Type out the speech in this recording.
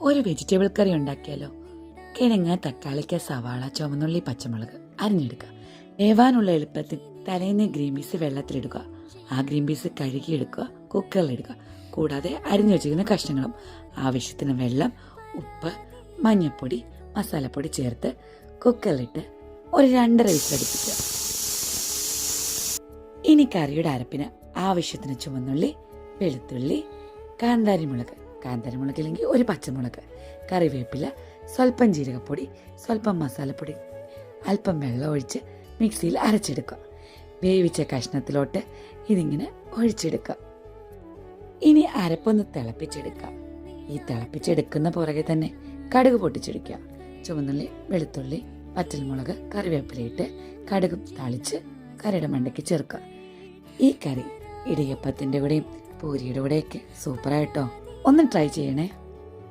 ഒരു വെജിറ്റബിൾ കറി ഉണ്ടാക്കിയാലോ? കിഴങ്ങ്, തക്കാളിക്ക, സവാള, ചുവന്നുള്ളി, പച്ചമുളക് അരിഞ്ഞെടുക്കുക. വേവാനുള്ള എളുപ്പത്തിൽ തലേന്ന് ഗ്രീൻ പീസ് വെള്ളത്തിലിടുക. ആ ഗ്രീൻ പീസ് കഴുകിയെടുക്കുക, കുക്കറിലിടുക. കൂടാതെ അരിഞ്ഞു വെച്ചിരിക്കുന്ന കഷ്ണങ്ങളും ആവശ്യത്തിന് വെള്ളം, ഉപ്പ്, മഞ്ഞൾപ്പൊടി, മസാലപ്പൊടി ചേർത്ത് കുക്കറിലിട്ട് ഒരു 2.5 വിസിലടുപ്പിക്കുക. ഇനി കറിയുടെ അരപ്പിന് ആവശ്യത്തിന് ചുവന്നുള്ളി, വെളുത്തുള്ളി, കാന്താരി മുളകില്ലെങ്കിൽ ഒരു പച്ചമുളക്, കറിവേപ്പില, സ്വല്പം ജീരകപ്പൊടി, സ്വല്പം മസാലപ്പൊടി, അല്പം വെള്ളം ഒഴിച്ച് മിക്സിയിൽ അരച്ചെടുക്കുക. വേവിച്ച കഷ്ണത്തിലോട്ട് ഇതിങ്ങനെ ഒഴിച്ചെടുക്കുക. ഇനി അരപ്പൊന്ന് തിളപ്പിച്ചെടുക്കുക. ഈ തിളപ്പിച്ചെടുക്കുന്ന പുറകെ തന്നെ കടുക് പൊട്ടിച്ചെടുക്കുക. ചുവന്നുള്ളി, വെളുത്തുള്ളി, വറ്റൽമുളക്, കറിവേപ്പിലയിട്ട് കടുക് താളിച്ച് കറിയുടെ മണ്ടയ്ക്ക് ചേർക്കുക. ഈ കറി ഇടിയപ്പത്തിൻ്റെ കൂടെയും പൂരിയുടെ കൂടെയൊക്കെ സൂപ്പറായിട്ടോ. ഒന്ന് ട്രൈ ചെയ്യണേ.